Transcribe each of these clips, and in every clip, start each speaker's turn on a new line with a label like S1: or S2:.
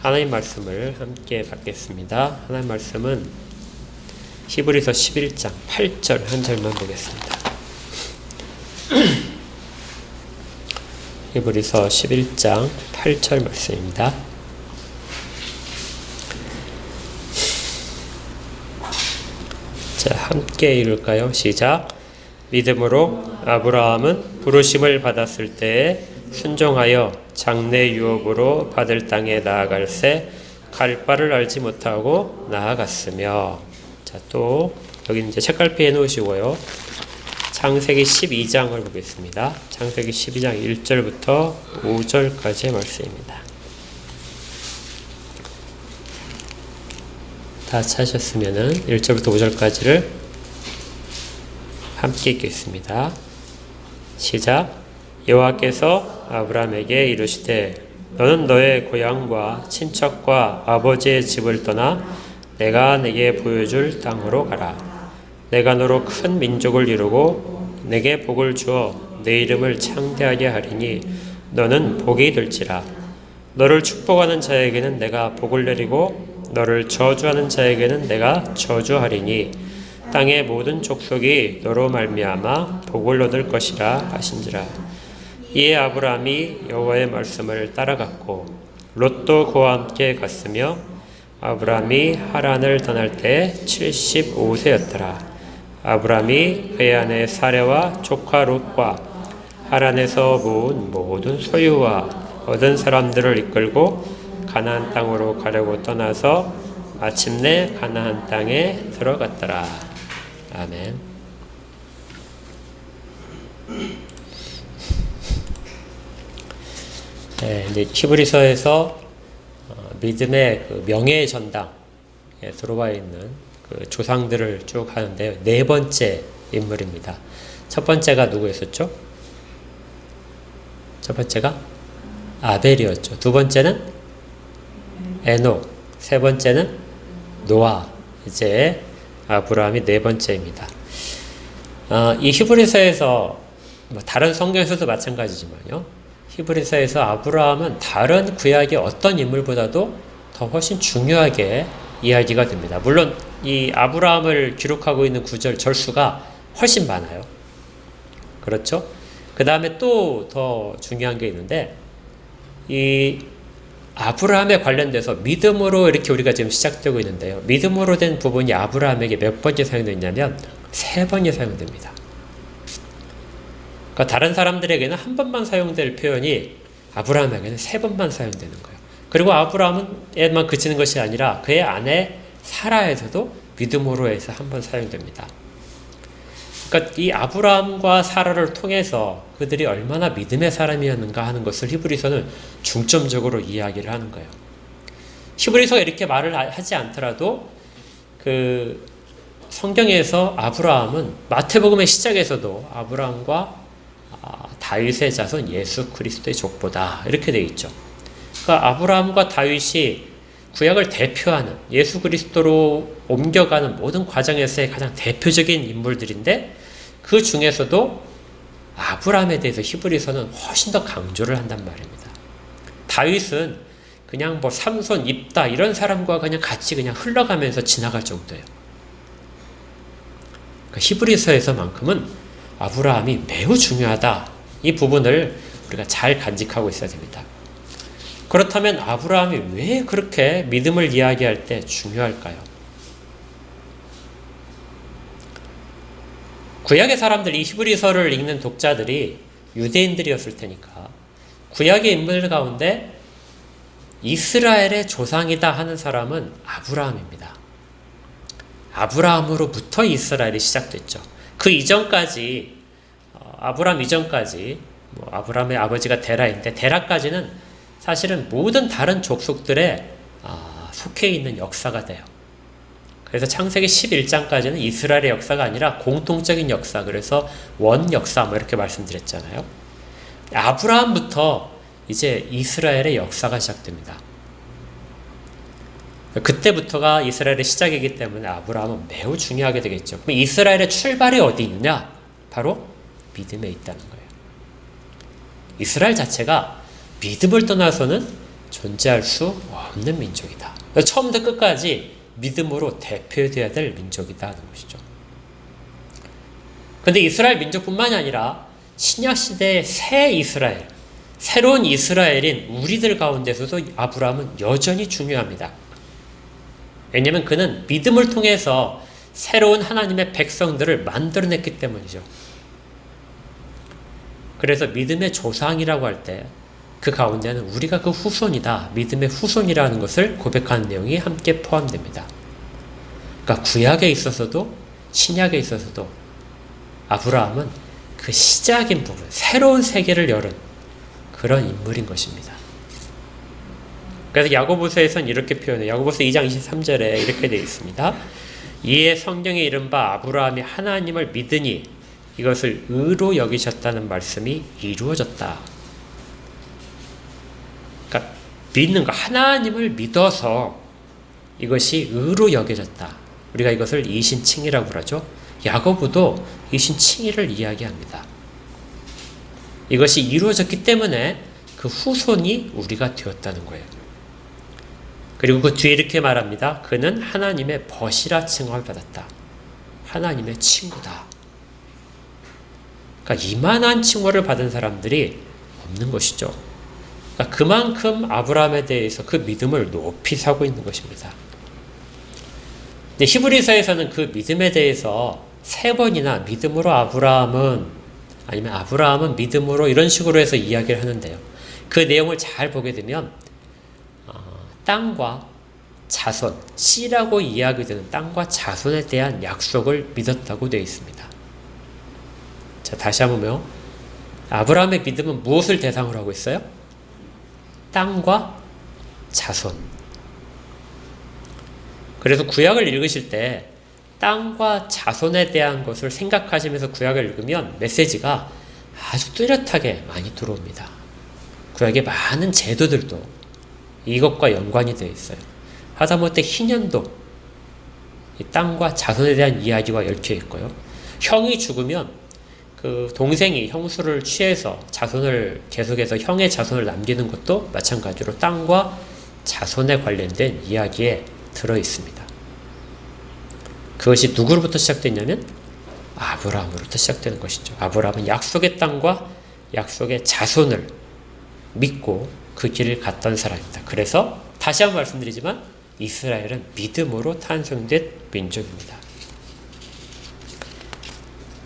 S1: 하나님 말씀을 함께 받겠습니다. 하나님 말씀은 히브리서 11장 8절 한 절만 보겠습니다. 히브리서 11장 8절 말씀입니다. 자, 함께 읽을까요? 시작. 믿음으로 아브라함은 부르심을 받았을 때에 순종하여 장래 유업으로 받을 땅에 나아갈새 갈 바를 알지 못하고 나아갔으며. 자, 또 여기 이제 책갈피 해놓으시고요. 창세기 12장을 보겠습니다. 창세기 12장 1절부터 5절까지의 말씀입니다. 다 찾으셨으면은 1절부터 5절까지를 함께 읽겠습니다. 시작. 여호와께서 아브라함에게 이르시되 너는 너의 고향과 친척과 아버지의 집을 떠나 내가 내게 보여줄 땅으로 가라. 내가 너로 큰 민족을 이루고 내게 복을 주어 내 이름을 창대하게 하리니 너는 복이 될지라. 너를 축복하는 자에게는 내가 복을 내리고 너를 저주하는 자에게는 내가 저주하리니 땅의 모든 족속이 너로 말미암아 복을 얻을 것이라 하신지라. 이에 아브라함이 여호와의 말씀을 따라갔고 롯도 그와 함께 갔으며 아브라함이 하란을 떠날 때 75세였더라. 아브라함이 그의 아내 사레와 조카 롯과 하란에서 모은 모든 소유와 얻은 사람들을 이끌고 가나안 땅으로 가려고 떠나서 마침내 가나안 땅에 들어갔더라. 아멘. 네, 이제 히브리서에서 믿음의 그 명예의 전당에 들어와 있는 그 조상들을 쭉 하는데요. 네 번째 인물입니다. 첫 번째가 누구였었죠? 첫 번째가 아벨이었죠. 두 번째는 에녹, 세 번째는 노아, 이제 아브라함이 네 번째입니다. 이 히브리서에서 다른 성경에서도 마찬가지지만요. 히브리서에서 아브라함은 다른 구약의 어떤 인물보다도 더 훨씬 중요하게 이야기가 됩니다. 물론 이 아브라함을 기록하고 있는 구절 절수가 훨씬 많아요. 그렇죠? 그 다음에 또 더 중요한 게 있는데 이 아브라함에 관련돼서 믿음으로 이렇게 우리가 지금 시작되고 있는데요. 믿음으로 된 부분이 아브라함에게 몇 번째 사용됐냐면 3번이 사용됩니다. 그러니까 다른 사람들에게는 한 번만 사용될 표현이 아브라함에게는 3번만 사용되는 거예요. 그리고 아브라함에만 그치는 것이 아니라 그의 아내 사라에서도 믿음으로 해서 한 번 사용됩니다. 그러니까 이 아브라함과 사라를 통해서 그들이 얼마나 믿음의 사람이었는가 하는 것을 히브리서는 중점적으로 이야기를 하는 거예요. 히브리서가 이렇게 말을 하지 않더라도 그 성경에서 아브라함은 마태복음의 시작에서도 아브라함과 다윗의 자손 예수 그리스도의 족보다 이렇게 되어 있죠. 그러니까 아브라함과 다윗이 구약을 대표하는 예수 그리스도로 옮겨가는 모든 과정에서의 가장 대표적인 인물들인데 그 중에서도 아브라함에 대해서 히브리서는 훨씬 더 강조를 한단 말입니다. 다윗은 그냥 뭐 삼손, 입다 이런 사람과 그냥 같이 그냥 흘러가면서 지나갈 정도예요. 그러니까 히브리서에서만큼은 아브라함이 매우 중요하다. 이 부분을 우리가 잘 간직하고 있어야 됩니다. 그렇다면 아브라함이 왜 그렇게 믿음을 이야기할 때 중요할까요? 구약의 사람들, 이 히브리서를 읽는 독자들이 유대인들이었을 테니까 구약의 인물 가운데 이스라엘의 조상이다 하는 사람은 아브라함입니다. 아브라함으로부터 이스라엘이 시작됐죠. 그 이전까지 아브라함 이전까지 아브라함의 아버지가 데라인데 데라까지는 사실은 모든 다른 족속들에 속해 있는 역사가 돼요. 그래서 창세기 11장까지는 이스라엘의 역사가 아니라 공통적인 역사, 그래서 원 역사 이렇게 말씀드렸잖아요. 아브라함부터 이제 이스라엘의 역사가 시작됩니다. 그때부터가 이스라엘의 시작이기 때문에 아브라함은 매우 중요하게 되겠죠. 그럼 이스라엘의 출발이 어디 있느냐? 바로 믿음에 있다는 거예요. 이스라엘 자체가 믿음을 떠나서는 존재할 수 없는 민족이다. 처음부터 끝까지 믿음으로 대표되어야 될 민족이다 하는 것이죠. 그런데 이스라엘 민족뿐만이 아니라 신약시대의 새 이스라엘, 새로운 이스라엘인 우리들 가운데서도 아브라함은 여전히 중요합니다. 왜냐하면 그는 믿음을 통해서 새로운 하나님의 백성들을 만들어냈기 때문이죠. 그래서 믿음의 조상이라고 할 때 그 가운데는 우리가 그 후손이다, 믿음의 후손이라는 것을 고백하는 내용이 함께 포함됩니다. 그러니까 구약에 있어서도 신약에 있어서도 아브라함은 그 시작인 부분, 새로운 세계를 열은 그런 인물인 것입니다. 그래서 야고보서에서는 이렇게 표현해요. 야고보서 2장 23절에 이렇게 되어 있습니다. 이에 성경에 이른 바 아브라함이 하나님을 믿으니 이것을 의로 여기셨다는 말씀이 이루어졌다. 그러니까 믿는 거, 하나님을 믿어서 이것이 의로 여겨졌다. 우리가 이것을 이신칭의라고 그러죠. 야고보도 이신칭의를 이야기합니다. 이것이 이루어졌기 때문에 그 후손이 우리가 되었다는 거예요. 그리고 그 뒤에 이렇게 말합니다. 그는 하나님의 벗이라 칭함을 받았다. 하나님의 친구다. 그러니까 이만한 칭호를 받은 사람들이 없는 것이죠. 그러니까 그만큼 아브라함에 대해서 그 믿음을 높이 사고 있는 것입니다. 근데 히브리서에서는 그 믿음에 대해서 3번이나 믿음으로 아브라함은, 아니면 아브라함은 믿음으로, 이런 식으로 해서 이야기를 하는데요. 그 내용을 잘 보게 되면 땅과 자손, 씨라고 이야기 되는 땅과 자손에 대한 약속을 믿었다고 되어 있습니다. 자, 다시 한번 보면 아브라함의 믿음은 무엇을 대상으로 하고 있어요? 땅과 자손. 그래서 구약을 읽으실 때 땅과 자손에 대한 것을 생각하시면서 구약을 읽으면 메시지가 아주 뚜렷하게 많이 들어옵니다. 구약의 많은 제도들도 이것과 연관이 되어 있어요. 하다못해 희년도 이 땅과 자손에 대한 이야기가 얽혀 있고요. 형이 죽으면 그 동생이 형수를 취해서 자손을 계속해서 형의 자손을 남기는 것도 마찬가지로 땅과 자손에 관련된 이야기에 들어 있습니다. 그것이 누구로부터 시작됐냐면 아브라함으로부터 시작되는 것이죠. 아브라함은 약속의 땅과 약속의 자손을 믿고 그 길을 갔던 사람입니다. 그래서 다시 한번 말씀드리지만 이스라엘은 믿음으로 탄생된 민족입니다.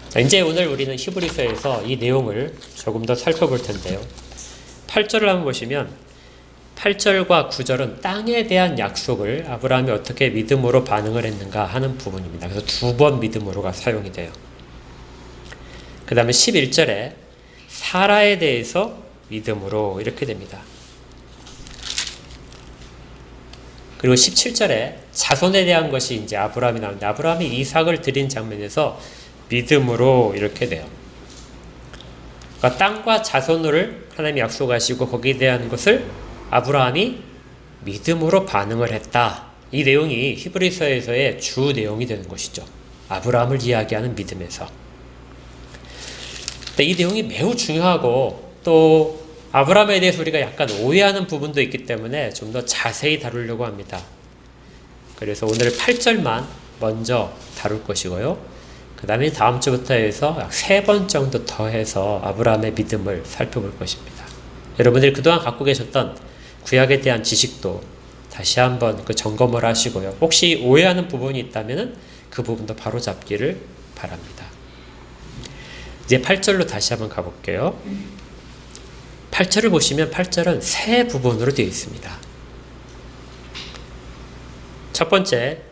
S1: 자, 이제 오늘 우리는 히브리서에서 이 내용을 조금 더 살펴볼 텐데요. 8절을 한번 보시면 8절과 9절은 땅에 대한 약속을 아브라함이 어떻게 믿음으로 반응을 했는가 하는 부분입니다. 그래서 2번 믿음으로가 사용이 돼요. 그 다음에 11절에 사라에 대해서 믿음으로 이렇게 됩니다. 그리고 17절에 자손에 대한 것이 이제 아브라함이 나오는데 아브라함이 이삭을 드린 장면에서 믿음으로 이렇게 돼요. 그러니까 땅과 자손을 하나님이 약속하시고 거기에 대한 것을 아브라함이 믿음으로 반응을 했다. 이 내용이 히브리서에서의 주 내용이 되는 것이죠. 아브라함을 이야기하는 믿음에서. 이 내용이 매우 중요하고 또 아브라함에 대해서 우리가 약간 오해하는 부분도 있기 때문에 좀 더 자세히 다루려고 합니다. 그래서 오늘 8절만 먼저 다룰 것이고요. 그 다음에 다음 주부터 해서 약 3번 정도 더 해서 아브라함의 믿음을 살펴볼 것입니다. 여러분들이 그동안 갖고 계셨던 구약에 대한 지식도 다시 한번 그 점검을 하시고요. 혹시 오해하는 부분이 있다면 그 부분도 바로 잡기를 바랍니다. 이제 8절로 다시 한번 가볼게요. 8절을 보시면 8절은 세 부분으로 되어 있습니다. 첫 번째,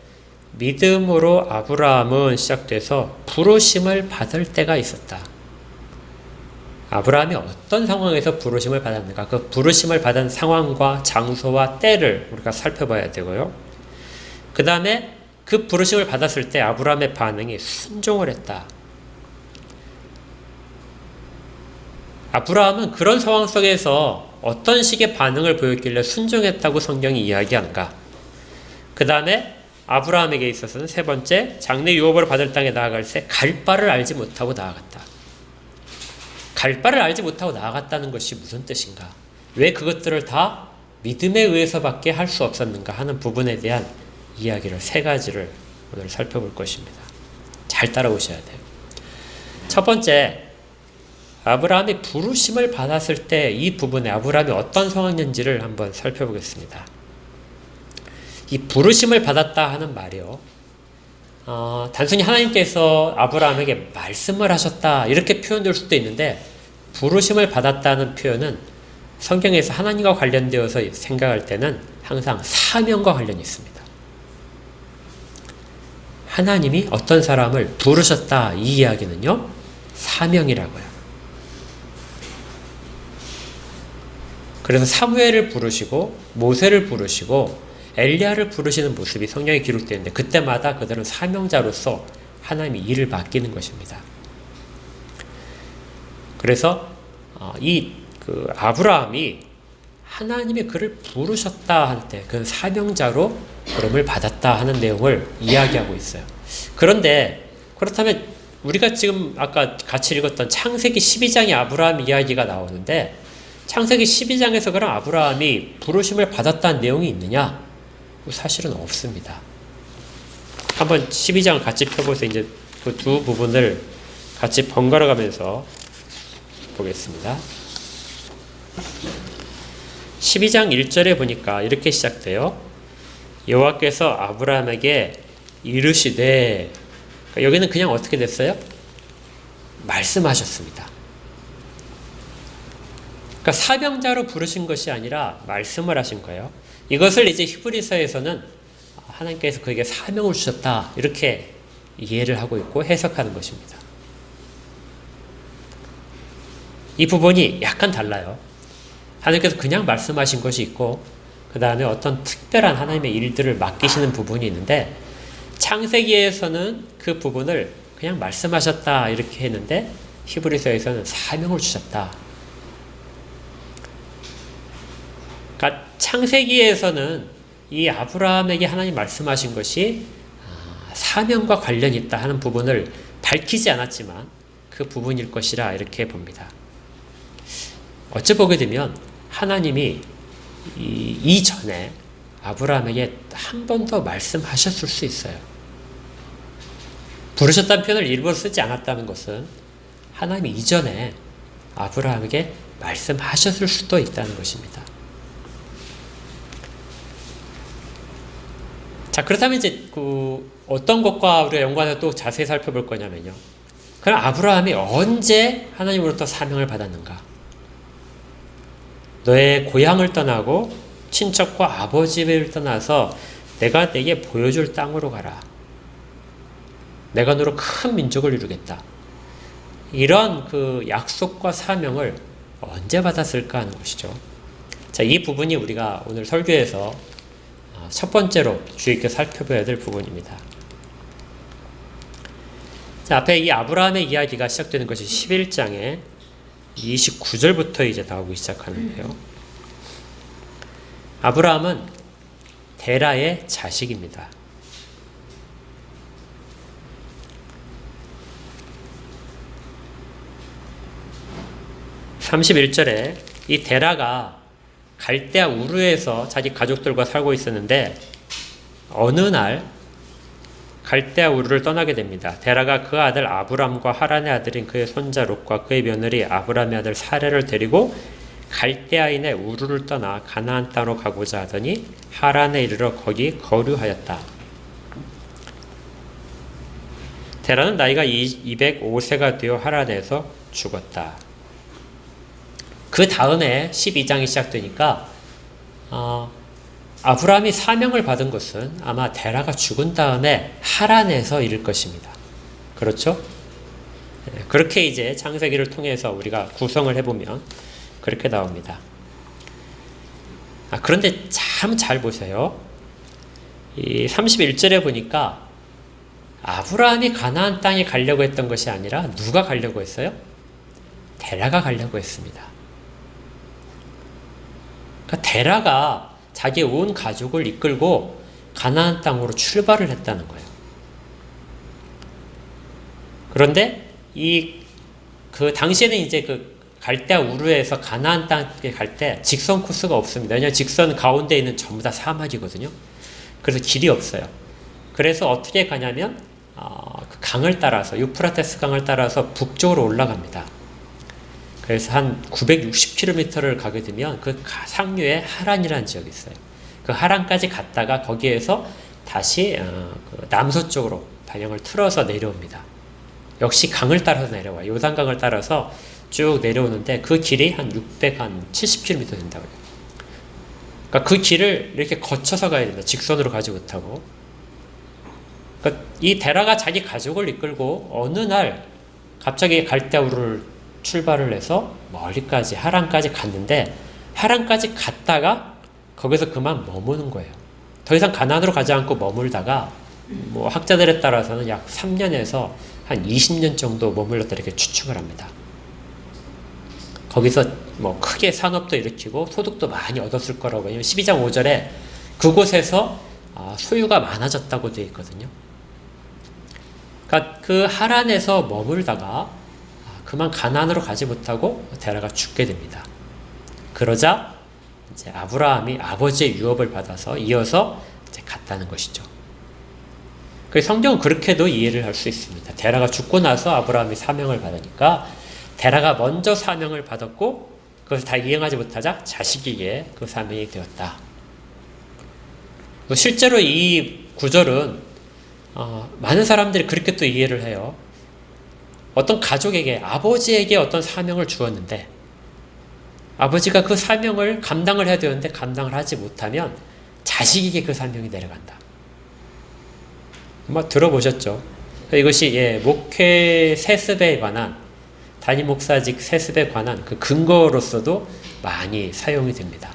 S1: 믿음으로 아브라함은 시작돼서 부르심을 받을 때가 있었다. 아브라함이 어떤 상황에서 부르심을 받았는가? 그 부르심을 받은 상황과 장소와 때를 우리가 살펴봐야 되고요. 그 다음에 그 부르심을 받았을 때 아브라함의 반응이 순종을 했다. 아브라함은 그런 상황 속에서 어떤 식의 반응을 보였길래 순종했다고 성경이 이야기하는가? 그 다음에 아브라함에게 있어서는 세 번째, 장래 유업을 받을 땅에 나아갈 때 갈 바를 알지 못하고 나아갔다. 갈 바를 알지 못하고 나아갔다는 것이 무슨 뜻인가? 왜 그것들을 다 믿음에 의해서밖에 할 수 없었는가 하는 부분에 대한 이야기를 세 가지를 오늘 살펴볼 것입니다. 잘 따라오셔야 돼요. 첫 번째, 아브라함이 부르심을 받았을 때 이 부분에 아브라함이 어떤 상황인지를 한번 살펴보겠습니다. 이 부르심을 받았다 하는 말이요. 단순히 하나님께서 아브라함에게 말씀을 하셨다 이렇게 표현될 수도 있는데, 부르심을 받았다는 표현은 성경에서 하나님과 관련되어서 생각할 때는 항상 사명과 관련이 있습니다. 하나님이 어떤 사람을 부르셨다, 이 이야기는요, 사명이라고요. 그래서 사무엘을 부르시고 모세를 부르시고 엘리야를 부르시는 모습이 성경에 기록되어 있는데, 그때마다 그들은 사명자로서 하나님이 일을 맡기는 것입니다. 그래서 아브라함이 하나님이 그를 부르셨다 할 때 그 사명자로 부름을 받았다 하는 내용을 이야기하고 있어요. 그런데 그렇다면 우리가 지금 아까 같이 읽었던 창세기 12장의 아브라함 이야기가 나오는데, 창세기 12장에서 그럼 아브라함이 부르심을 받았다는 내용이 있느냐? 사실은 없습니다. 한번 12장을 같이 펴보세요. 이제 그 두 부분을 같이 번갈아 가면서 보겠습니다. 12장 1절에 보니까 이렇게 시작돼요. 여호와께서 아브라함에게 이르시되, 그러니까 여기는 그냥 어떻게 됐어요? 말씀하셨습니다. 그러니까 사명자로 부르신 것이 아니라 말씀을 하신 거예요. 이것을 이제 히브리서에서는 하나님께서 그에게 사명을 주셨다 이렇게 이해를 하고 있고 해석하는 것입니다. 이 부분이 약간 달라요. 하나님께서 그냥 말씀하신 것이 있고, 그 다음에 어떤 특별한 하나님의 일들을 맡기시는 부분이 있는데, 창세기에서는 그 부분을 그냥 말씀하셨다 이렇게 했는데, 히브리서에서는 사명을 주셨다. 그러니까 창세기에서는 이 아브라함에게 하나님 말씀하신 것이 사명과 관련이 있다 하는 부분을 밝히지 않았지만 그 부분일 것이라 이렇게 봅니다. 어찌 보게 되면 하나님이 이전에 아브라함에게 한 번 더 말씀하셨을 수 있어요. 부르셨다는 표현을 일부러 쓰지 않았다는 것은 하나님이 이전에 아브라함에게 말씀하셨을 수도 있다는 것입니다. 자, 그렇다면 이제 어떤 것과 우리가 연관해서 또 자세히 살펴볼 거냐면요. 그럼 아브라함이 언제 하나님으로부터 사명을 받았는가? 너의 고향을 떠나고 친척과 아버지를 떠나서 내가 네게 보여줄 땅으로 가라. 내가 너로 큰 민족을 이루겠다. 이런 그 약속과 사명을 언제 받았을까 하는 것이죠. 자, 이 부분이 우리가 오늘 설교에서 첫 번째로 주의 깊게 살펴봐야 될 부분입니다. 자, 앞에 이 아브라함의 이야기가 시작되는 것이 11장에 29절부터 이제 나오기 시작하는데요. 아브라함은 데라의 자식입니다. (31절에) 이 데라가 갈대아 우르에서 자기 가족들과 살고 있었는데, 어느 날 갈대아 우르를 떠나게 됩니다. 데라가 그 아들 아브람과 하란의 아들인 그의 손자 롯과 그의 며느리 아브람의 아들 사레를 데리고 갈대아인의 우르를 떠나 가나안 땅으로 가고자 하더니 하란에 이르러 거기 거류하였다. 데라는 나이가 205세가 되어 하란에서 죽었다. 그 다음에 12장이 시작되니까 아브라함이 사명을 받은 것은 아마 데라가 죽은 다음에 하란에서 이룰 것입니다. 그렇죠? 그렇게 이제 창세기를 통해서 우리가 구성을 해보면 그렇게 나옵니다. 그런데 참 잘 보세요. 이 31절에 보니까 아브라함이 가나안 땅에 가려고 했던 것이 아니라 누가 가려고 했어요? 데라가 가려고 했습니다. 그러니까 데라가 자기 온 가족을 이끌고 가나안 땅으로 출발을 했다는 거예요. 그런데 그 당시에는 이제 그 갈대아 우르에서 가나안 땅에 갈 때 직선 코스가 없습니다. 왜냐하면 직선 가운데 있는 전부 다 사막이거든요. 그래서 길이 없어요. 그래서 어떻게 가냐면 그 강을 따라서 유프라테스 강을 따라서 북쪽으로 올라갑니다. 그래서 한 960km를 가게 되면 그 상류에 하란이라는 지역이 있어요. 그 하란까지 갔다가 거기에서 다시 그 남서쪽으로 방향을 틀어서 내려옵니다. 역시 강을 따라서 내려와요. 요단강을 따라서 쭉 내려오는데 그 길이 한 670km 된다고 해요. 그러니까 그 길을 이렇게 거쳐서 가야 됩니다. 직선으로 가지 못하고. 그러니까 이 데라가 자기 가족을 이끌고 어느 날 갑자기 갈대아우르를 출발을 해서 멀리까지 하란까지 갔는데 하란까지 갔다가 거기서 그만 머무는 거예요. 더 이상 가나안으로 가지 않고 머물다가 뭐 학자들에 따라서는 약 3년에서 한 20년 정도 머물렀다 이렇게 추측을 합니다. 거기서 뭐 크게 산업도 일으키고 소득도 많이 얻었을 거라고. 왜냐면 12장 5절에 그곳에서 소유가 많아졌다고 되어 있거든요. 그러니까 그 하란에서 머물다가 그만 가나안으로 가지 못하고 데라가 죽게 됩니다. 그러자 이제 아브라함이 아버지의 유업을 받아서 이어서 이제 갔다는 것이죠. 그 성경은 그렇게도 이해를 할 수 있습니다. 데라가 죽고 나서 아브라함이 사명을 받으니까 데라가 먼저 사명을 받았고 그것을 다 이행하지 못하자 자식에게 그 사명이 되었다. 실제로 이 구절은 많은 사람들이 그렇게 또 이해를 해요. 어떤 가족에게 아버지에게 어떤 사명을 주었는데 아버지가 그 사명을 감당을 해야 되는데 감당을 하지 못하면 자식에게 그 사명이 내려간다. 뭐 들어보셨죠? 이것이 목회 세습에 관한 담임 목사직 세습에 관한 그 근거로서도 많이 사용이 됩니다.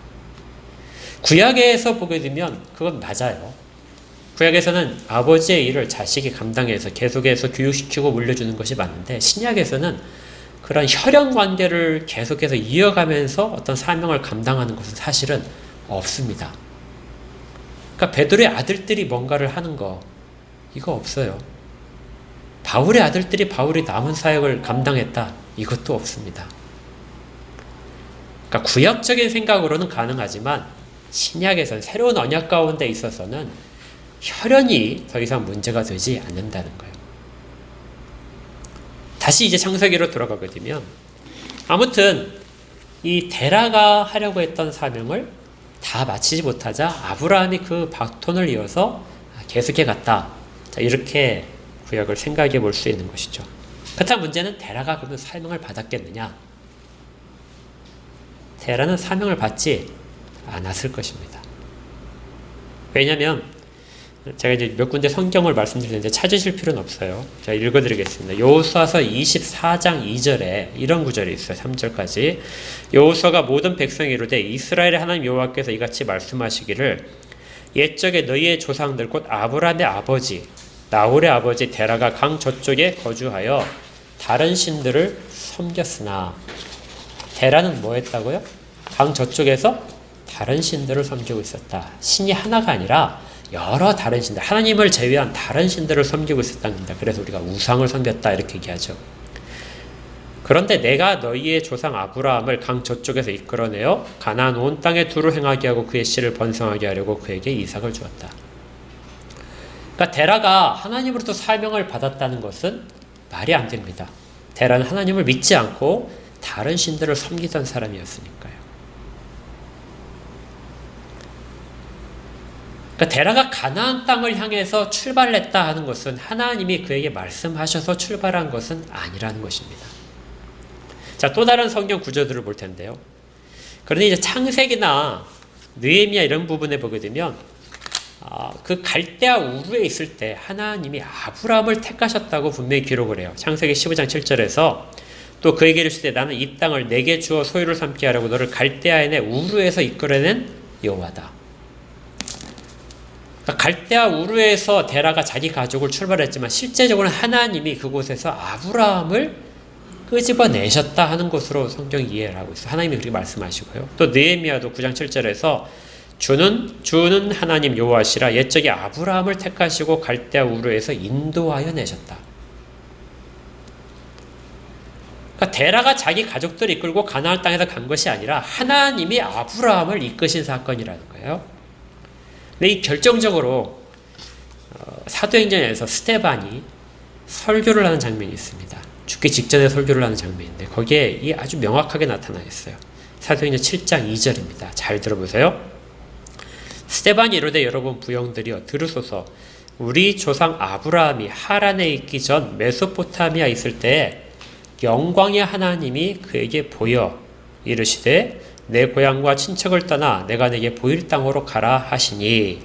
S1: 구약에서 보게 되면 그건 맞아요. 구약에서는 아버지의 일을 자식이 감당해서 계속해서 교육시키고 물려주는 것이 맞는데 신약에서는 그런 혈연 관계를 계속해서 이어가면서 어떤 사명을 감당하는 것은 사실은 없습니다. 그러니까 베드로의 아들들이 뭔가를 하는 거 이거 없어요. 바울의 아들들이 바울이 남은 사역을 감당했다 이것도 없습니다. 그러니까 구약적인 생각으로는 가능하지만 신약에서는 새로운 언약 가운데 있어서는 혈연이 더 이상 문제가 되지 않는다는 거예요. 다시 이제 창세기로 돌아가게 되면 아무튼 이 데라가 하려고 했던 사명을 다 마치지 못하자 아브라함이 그 바톤을 이어서 계속해 갔다. 자, 이렇게 구약을 생각해 볼 수 있는 것이죠. 그렇다면 문제는 데라가 그러면 사명을 받았겠느냐? 데라는 사명을 받지 않았을 것입니다. 왜냐하면 제가 이제 몇 군데 성경을 말씀드리는데 찾으실 필요는 없어요. 제가 읽어드리겠습니다. 여호수아서 24장 2절에 이런 구절이 있어요. 3절까지. 여호수아가 모든 백성이 이르되 이스라엘의 하나님 여호와께서 이같이 말씀하시기를 옛적에 너희의 조상들 곧 아브라함의 아버지 나홀의 아버지 데라가 강 저쪽에 거주하여 다른 신들을 섬겼으나 데라는 뭐 했다고요? 강 저쪽에서 다른 신들을 섬기고 있었다. 신이 하나가 아니라 여러 다른 신들, 하나님을 제외한 다른 신들을 섬기고 있었답니다. 그래서 우리가 우상을 섬겼다 이렇게 얘기하죠. 그런데 내가 너희의 조상 아브라함을 강 저쪽에서 이끌어내어 가나안 온 땅에 두루 행하게 하고 그의 씨를 번성하게 하려고 그에게 이삭을 주었다. 그러니까 데라가 하나님으로부터 사명을 받았다는 것은 말이 안 됩니다. 데라는 하나님을 믿지 않고 다른 신들을 섬기던 사람이었으니까요. 그러니까 데라가 가나안 땅을 향해서 출발했다 하는 것은 하나님이 그에게 말씀하셔서 출발한 것은 아니라는 것입니다. 자, 또 다른 성경 구절들을 볼 텐데요. 그런데 이제 창세기나 느헤미야 이런 부분에 보게 되면 그 갈대아 우르에 있을 때 하나님이 아브라함을 택하셨다고 분명히 기록을 해요. 창세기 15장 7절에서 또 그에게 이르시되 나는 이 땅을 내게 주어 소유를 삼게 하려고 너를 갈대아인의 우르에서 이끌어낸 여호와다. 그러니까 갈대아 우르에서 데라가 자기 가족을 출발했지만 실제적으로는 하나님이 그곳에서 아브라함을 끄집어내셨다 하는 것으로 성경이 이해를 하고 있어요. 하나님이 그렇게 말씀하시고요. 또 느헤미야도 9장 7절에서 주는 하나님 여호와시라 옛적에 아브라함을 택하시고 갈대아 우르에서 인도하여 내셨다. 그러니까 테라가 자기 가족들을 이끌고 가나안 땅에서 간 것이 아니라 하나님이 아브라함을 이끄신 사건이라는 거예요. 근데 이 결정적으로 사도행전에서 스데반이 설교를 하는 장면이 있습니다. 죽기 직전에 설교를 하는 장면인데 거기에 이 아주 명확하게 나타나 있어요. 사도행전 7장 2절입니다. 잘 들어보세요. 스데반이 이르되 여러분 부형들이여 들으소서. 우리 조상 아브라함이 하란에 있기 전 메소포타미아 있을 때에 영광의 하나님이 그에게 보여 이르시되 내 고향과 친척을 떠나 내가 내게 보일 땅으로 가라 하시니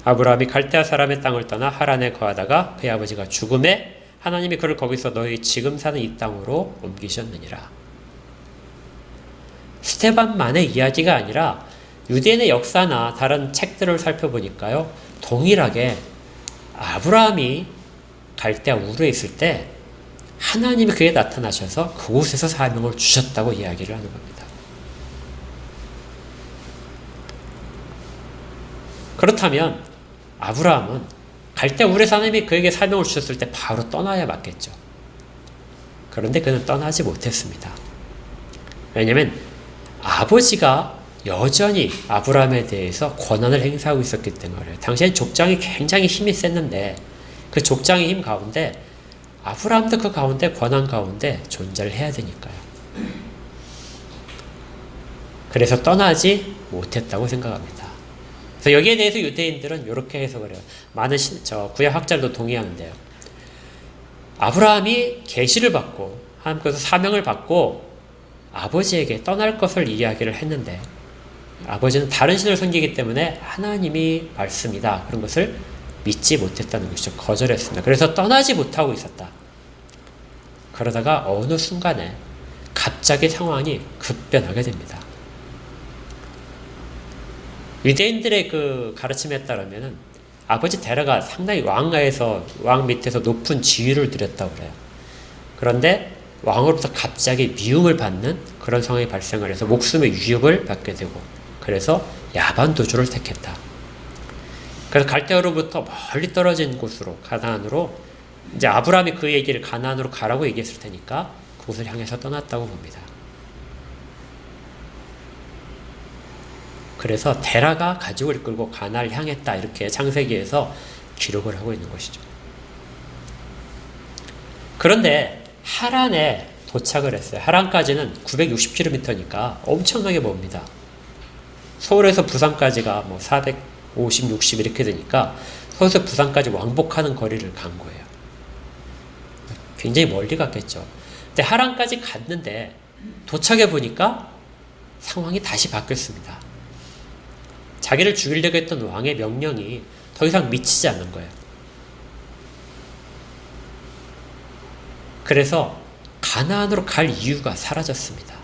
S1: 아브라함이 갈대아 사람의 땅을 떠나 하란에 거하다가 그의 아버지가 죽음에 하나님이 그를 거기서 너희 지금 사는 이 땅으로 옮기셨느니라. 스데반만의 이야기가 아니라 유대인의 역사나 다른 책들을 살펴보니까요, 동일하게 아브라함이 갈대아 우르에 있을 때 하나님이 그에 나타나셔서 그곳에서 사명을 주셨다고 이야기를 하는 겁니다. 그렇다면 아브라함은 갈대아 우르에서 하나님이 그에게 사명을 주셨을 때 바로 떠나야 맞겠죠. 그런데 그는 떠나지 못했습니다. 왜냐하면 아버지가 여전히 아브라함에 대해서 권한을 행사하고 있었기 때문에 당시엔 족장이 굉장히 힘이 셌는데 그 족장의 힘 가운데 아브라함도 그 가운데 권한 가운데 존재를 해야 되니까요. 그래서 떠나지 못했다고 생각합니다. 그래서 여기에 대해서 유대인들은 이렇게 해석을 해요. 많은 구약 학자들도 동의하는데요. 아브라함이 계시를 받고 하나님께서 사명을 받고 아버지에게 떠날 것을 이야기를 했는데 아버지는 다른 신을 섬기기 때문에 하나님이 말씀이다 그런 것을 믿지 못했다는 것이죠. 거절했습니다. 그래서 떠나지 못하고 있었다. 그러다가 어느 순간에 갑자기 상황이 급변하게 됩니다. 유대인들의 그 가르침에 따르면 아버지 데라가 상당히 왕 밑에서 높은 지위를 누렸다고 그래요. 그런데 왕으로부터 갑자기 미움을 받는 그런 상황이 발생을 해서 목숨의 위협을 받게 되고 그래서 야반 도주를 택했다. 그래서 갈대아로부터 멀리 떨어진 곳으로 가나안으로 이제 아브라함이 그 얘기를 가나안으로 가라고 얘기했을 테니까 그곳을 향해서 떠났다고 봅니다. 그래서 데라가 가족을 이끌고 가나안을 향했다 이렇게 창세기에서 기록을 하고 있는 것이죠. 그런데 하란에 도착을 했어요. 하란까지는 960km니까 엄청나게 멉니다. 서울에서 부산까지가 뭐 450, 60 이렇게 되니까 서울에서 부산까지 왕복하는 거리를 간 거예요. 굉장히 멀리 갔겠죠. 근데 하란까지 갔는데 도착해 보니까 상황이 다시 바뀌었습니다. 자기를 죽이려고 했던 왕의 명령이 더 이상 미치지 않는 거예요. 그래서 가나안으로 갈 이유가 사라졌습니다.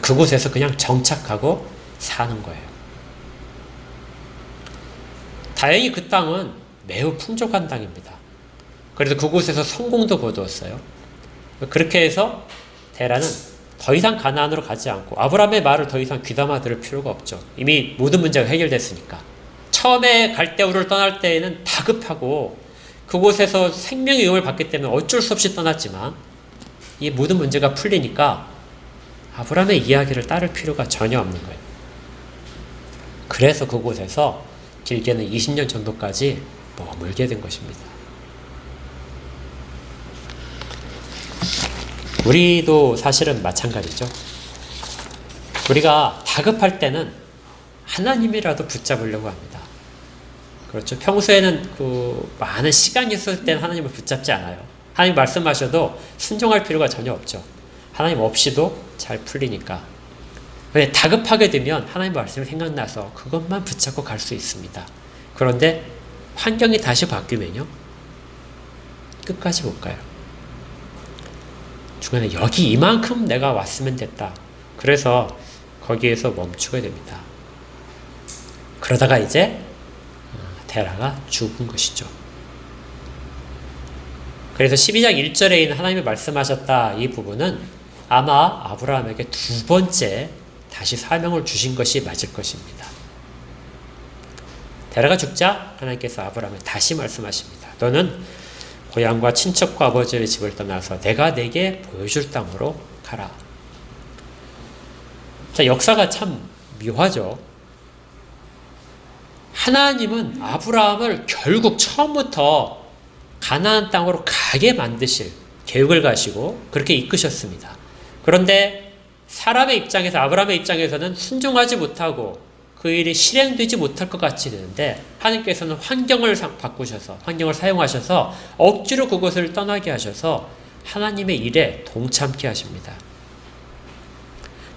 S1: 그곳에서 그냥 정착하고 사는 거예요. 다행히 그 땅은 매우 풍족한 땅입니다. 그래서 그곳에서 성공도 거두었어요. 그렇게 해서 데라는 더 이상 가나안으로 가지 않고 아브라함의 말을 더 이상 귀담아 들을 필요가 없죠. 이미 모든 문제가 해결됐으니까. 처음에 갈대아우르를 떠날 때에는 다급하고 그곳에서 생명의 위험을 받기 때문에 어쩔 수 없이 떠났지만 이 모든 문제가 풀리니까 아브라함의 이야기를 따를 필요가 전혀 없는 거예요. 그래서 그곳에서 길게는 20년 정도까지 머물게 된 것입니다. 우리도 사실은 마찬가지죠. 우리가 다급할 때는 하나님이라도 붙잡으려고 합니다. 그렇죠. 평소에는 많은 시간이 있을 때는 하나님을 붙잡지 않아요. 하나님 말씀하셔도 순종할 필요가 전혀 없죠. 하나님 없이도 잘 풀리니까. 왜 다급하게 되면 하나님 말씀이 생각나서 그것만 붙잡고 갈 수 있습니다. 그런데 환경이 다시 바뀌면요. 끝까지 못 가요. 중간에 여기 이만큼 내가 왔으면 됐다. 그래서 거기에서 멈추게 됩니다. 그러다가 이제 데라가 죽은 것이죠. 그래서 12장 1절에 있는 하나님이 말씀하셨다 이 부분은 아마 아브라함에게 두 번째 다시 사명을 주신 것이 맞을 것입니다. 데라가 죽자 하나님께서 아브라함에 다시 말씀하십니다. 너는 고향과 친척과 아버지의 집을 떠나서 내가 내게 보여줄 땅으로 가라. 자, 역사가 참 묘하죠. 하나님은 아브라함을 결국 처음부터 가나안 땅으로 가게 만드실 계획을 가시고 그렇게 이끄셨습니다. 그런데 사람의 입장에서, 아브라함의 입장에서는 순종하지 못하고 그 일이 실행되지 못할 것 같이 되는데, 하나님께서는 환경을 바꾸셔서, 환경을 사용하셔서 억지로 그곳을 떠나게 하셔서 하나님의 일에 동참케 하십니다.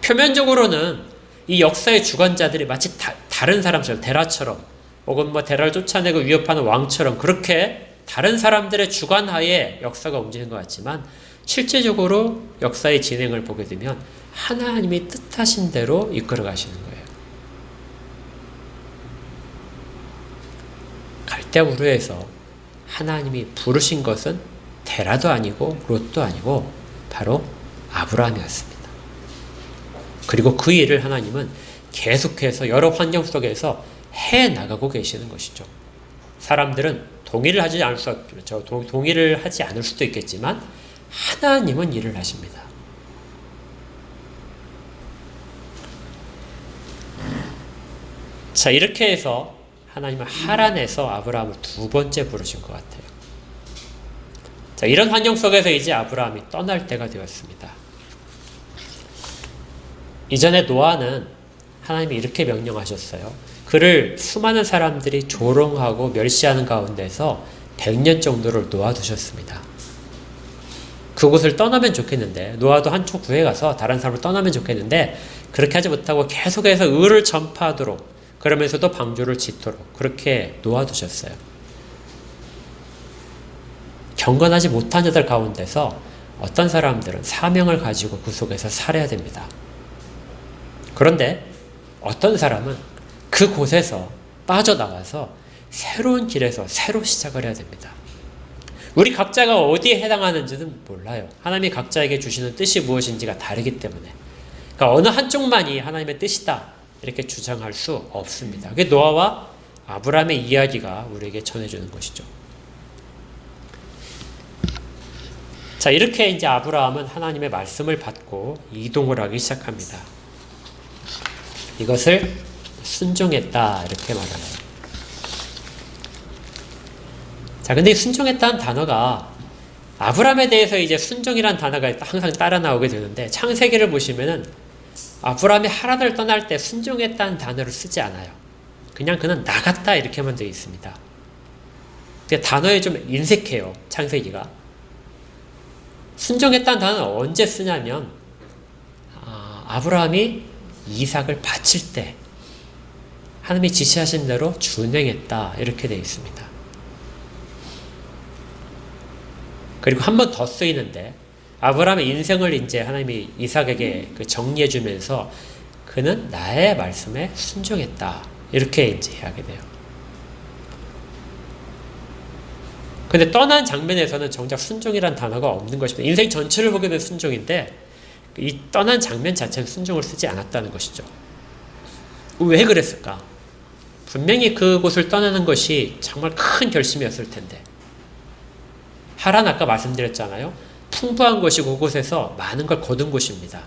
S1: 표면적으로는 이 역사의 주관자들이 마치 다른 사람처럼, 데라처럼, 혹은 데라를 쫓아내고 위협하는 왕처럼 그렇게 다른 사람들의 주관하에 역사가 움직이는 것 같지만, 실제적으로 역사의 진행을 보게 되면 하나님이 뜻하신 대로 이끌어 가시는 거예요. 갈대우르에서 하나님이 부르신 것은 데라도 아니고 롯도 아니고 바로 아브라함이었습니다. 그리고 그 일을 하나님은 계속해서 여러 환경 속에서 해나가고 계시는 것이죠. 사람들은 동의를 하지 않을 수 없죠. 동의를 하지 않을 수도 있겠지만 하나님은 일을 하십니다. 자, 이렇게 해서 하나님은 하란에서 아브라함을 두 번째 부르신 것 같아요. 자, 이런 환경 속에서 이제 아브라함이 떠날 때가 되었습니다. 이전에 노아는 하나님이 이렇게 명령하셨어요. 그를 수많은 사람들이 조롱하고 멸시하는 가운데서 100년 정도를 놓아두셨습니다. 그곳을 떠나면 좋겠는데, 노아도 한쪽 구해가서 다른 사람을 떠나면 좋겠는데 그렇게 하지 못하고 계속해서 의를 전파하도록, 그러면서도 방주를 짓도록 그렇게 놓아두셨어요. 경건하지 못한 자들 가운데서 어떤 사람들은 사명을 가지고 그 속에서 살아야 됩니다. 그런데 어떤 사람은 그곳에서 빠져나와서 새로운 길에서 새로 시작을 해야 됩니다. 우리 각자가 어디에 해당하는지는 몰라요. 하나님이 각자에게 주시는 뜻이 무엇인지가 다르기 때문에. 그러니까 어느 한쪽만이 하나님의 뜻이다 이렇게 주장할 수 없습니다. 그게 노아와 아브라함의 이야기가 우리에게 전해주는 것이죠. 자, 이렇게 이제 아브라함은 하나님의 말씀을 받고 이동을 하기 시작합니다. 이것을 순종했다 이렇게 말하네요. 자, 근데 순종했다는 단어가, 아브라함에 대해서 이제 순종이라는 단어가 항상 따라 나오게 되는데, 창세기를 보시면은 아브라함이 하란을 떠날 때 순종했다는 단어를 쓰지 않아요. 그냥 그는 나갔다 이렇게만 되어 있습니다. 근데 단어에 좀 인색해요, 창세기가. 순종했다는 단어는 언제 쓰냐면 아브라함이 이삭을 바칠 때 하나님이 지시하신 대로 준행했다 이렇게 되어 있습니다. 그리고 한 번 더 쓰이는데, 아브라함의 인생을 이제 하나님이 이삭에게 정리해 주면서 그는 나의 말씀에 순종했다 이렇게 이제 하게 돼요. 근데 떠난 장면에서는 정작 순종이란 단어가 없는 것입니다. 인생 전체를 보게 되면 순종인데 이 떠난 장면 자체는 순종을 쓰지 않았다는 것이죠. 왜 그랬을까? 분명히 그곳을 떠나는 것이 정말 큰 결심이었을 텐데. 하란 아까 말씀드렸잖아요. 풍부한 곳이 그곳에서 많은 걸 거둔 곳입니다.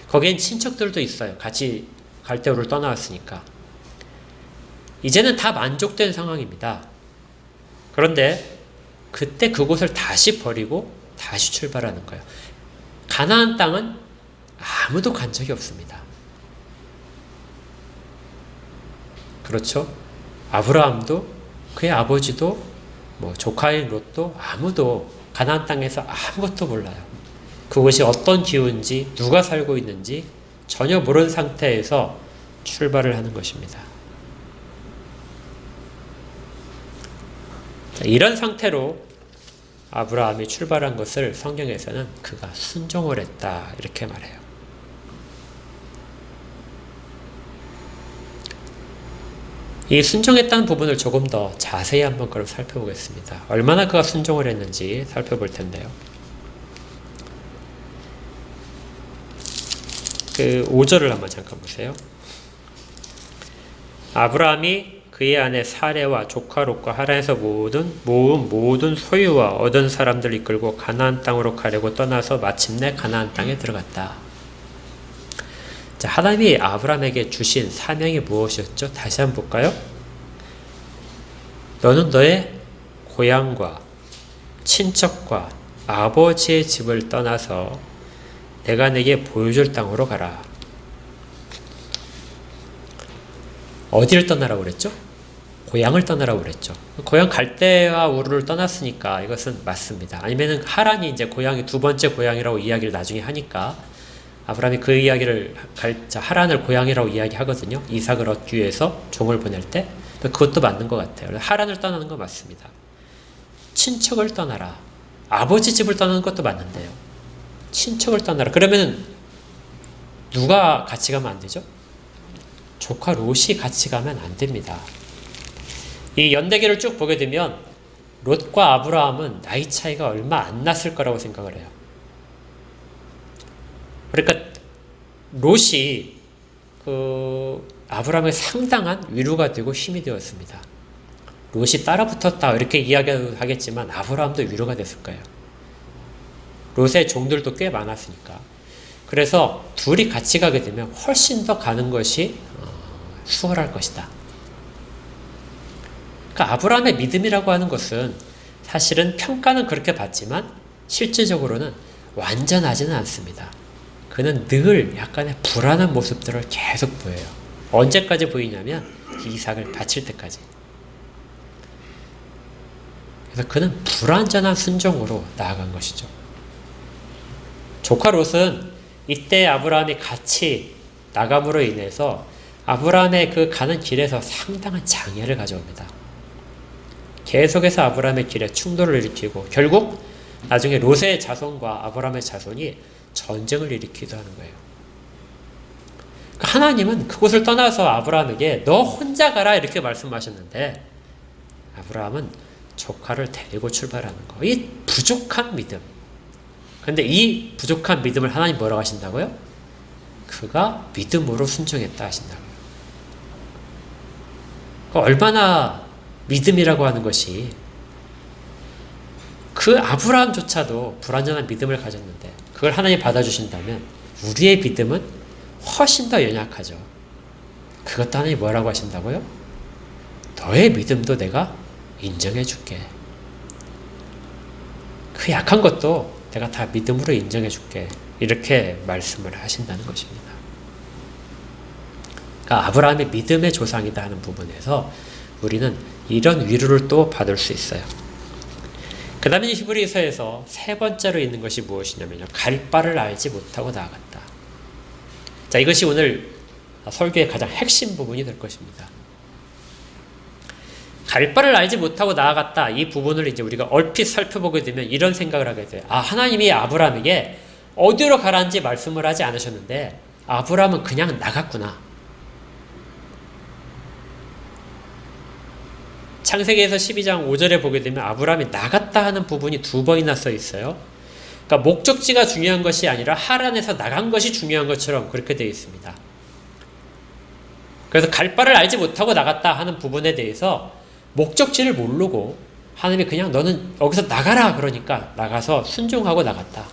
S1: 거기엔 친척들도 있어요. 같이 갈대우를 떠나왔으니까. 이제는 다 만족된 상황입니다. 그런데 그때 그곳을 다시 버리고 다시 출발하는 거예요. 가나안 땅은 아무도 간 적이 없습니다. 그렇죠? 아브라함도 그의 아버지도 조카인 롯도 아무도 가나안 땅에서 아무것도 몰라요. 그곳이 어떤 기후인지, 누가 살고 있는지 전혀 모르는 상태에서 출발을 하는 것입니다. 이런 상태로 아브라함이 출발한 것을 성경에서는 그가 순종을 했다 이렇게 말해요. 이 순종했다는 부분을 조금 더 자세히 한번 그럼 살펴보겠습니다. 얼마나 그가 순종을 했는지 살펴볼 텐데요. 5절을 한번 잠깐 보세요. 아브라함이 그의 아내 사레와 조카 롯과 하란에서 모은 모든 소유와 얻은 사람들 이끌고 가나안 땅으로 가려고 떠나서 마침내 가나안 땅에 들어갔다. 자, 하나님이 아브라함에게 주신 사명이 무엇이었죠? 다시 한번 볼까요? 너는 너의 고향과 친척과 아버지의 집을 떠나서 내가 내게 보여줄 땅으로 가라. 어디를 떠나라고 그랬죠? 고향을 떠나라고 그랬죠. 고향 갈대와 우르를 떠났으니까 이것은 맞습니다. 아니면은 하란이 이제 고향이 두 번째 고향이라고 이야기를 나중에 하니까 아브라함이 그 이야기를 하란을 고향이라고 이야기하거든요. 이삭을 얻기 위해서 종을 보낼 때 그것도 맞는 것 같아요. 하란을 떠나는 거 맞습니다. 친척을 떠나라. 아버지 집을 떠나는 것도 맞는데요. 친척을 떠나라. 그러면 누가 같이 가면 안 되죠? 조카 롯이 같이 가면 안 됩니다. 이 연대기를 쭉 보게 되면 롯과 아브라함은 나이 차이가 얼마 안 났을 거라고 생각을 해요. 그러니까 롯이 아브라함의 상당한 위로가 되고 힘이 되었습니다. 롯이 따라붙었다 이렇게 이야기하겠지만 아브라함도 위로가 됐을 거예요. 롯의 종들도 꽤 많았으니까. 그래서 둘이 같이 가게 되면 훨씬 더 가는 것이 수월할 것이다. 그러니까 아브라함의 믿음이라고 하는 것은 사실은 평가는 그렇게 받지만 실질적으로는 완전하지는 않습니다. 그는 늘 약간의 불안한 모습들을 계속 보여요. 언제까지 보이냐면 이삭을 바칠 때까지. 그래서 그는 불완전한 순종으로 나아간 것이죠. 조카 롯은 이때 아브라함이 같이 나감으로 인해서 아브라함의 그 가는 길에서 상당한 장애를 가져옵니다. 계속해서 아브라함의 길에 충돌을 일으키고 결국 나중에 롯의 자손과 아브라함의 자손이 전쟁을 일으키기도 하는 거예요. 그러니까 하나님은 그곳을 떠나서 아브라함에게 너 혼자 가라 이렇게 말씀하셨는데 아브라함은 조카를 데리고 출발하는 거. 이 부족한 믿음. 근데 이 부족한 믿음을 하나님 뭐라고 하신다고요? 그가 믿음으로 순종했다 하신다고요. 그러니까 얼마나 믿음이라고 하는 것이 그 아브라함조차도 불완전한 믿음을 가졌는데 그걸 하나님 받아주신다면 우리의 믿음은 훨씬 더 연약하죠. 그것도 하나님 뭐라고 하신다고요? 너의 믿음도 내가 인정해 줄게. 그 약한 것도 내가 다 믿음으로 인정해 줄게. 이렇게 말씀을 하신다는 것입니다. 그러니까 아브라함이 믿음의 조상이다 하는 부분에서 우리는 이런 위로를 또 받을 수 있어요. 그 다음에 히브리서에서 세 번째로 있는 것이 무엇이냐면요. 갈 바를 알지 못하고 나아갔다. 자, 이것이 오늘 설교의 가장 핵심 부분이 될 것입니다. 갈 바를 알지 못하고 나아갔다. 이 부분을 이제 우리가 얼핏 살펴보게 되면 이런 생각을 하게 돼요. 아, 하나님이 아브라함에게 어디로 가라는지 말씀을 하지 않으셨는데 아브라함은 그냥 나갔구나. 창세기에서 12장 5절에 보게 되면 아브라함이 나갔다 하는 부분이 두 번이나 써 있어요. 그러니까 목적지가 중요한 것이 아니라 하란에서 나간 것이 중요한 것처럼 그렇게 되어 있습니다. 그래서 갈 바를 알지 못하고 나갔다 하는 부분에 대해서 목적지를 모르고 하나님이 그냥 너는 여기서 나가라 그러니까 나가서 순종하고 나갔다.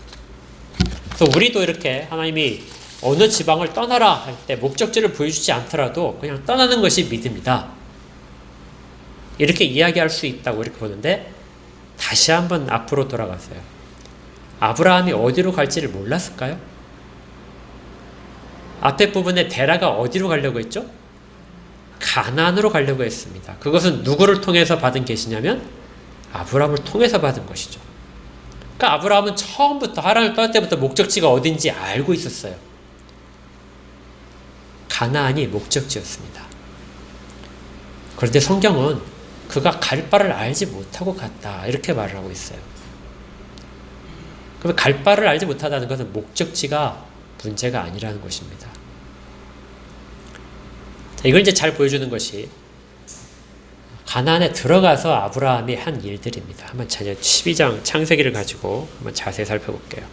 S1: 그래서 우리도 이렇게 하나님이 어느 지방을 떠나라 할 때 목적지를 보여주지 않더라도 그냥 떠나는 것이 믿음이다. 이렇게 이야기할 수 있다고 이렇게 보는데 다시 한번 앞으로 돌아가세요. 아브라함이 어디로 갈지를 몰랐을까요? 앞에 부분에 데라가 어디로 가려고 했죠? 가나안으로 가려고 했습니다. 그것은 누구를 통해서 받은 계시냐면 아브라함을 통해서 받은 것이죠. 그러니까 아브라함은 처음부터 하란을 떠날 때부터 목적지가 어딘지 알고 있었어요. 가나안이 목적지였습니다. 그런데 성경은 그가 갈 바를 알지 못하고 갔다 이렇게 말을 하고 있어요. 그러면 갈 바를 알지 못하다는 것은 목적지가 문제가 아니라는 것입니다. 자, 이걸 이제 잘 보여주는 것이 가나안에 들어가서 아브라함이 한 일들입니다. 한번 12장 창세기를 가지고 한번 자세히 살펴볼게요.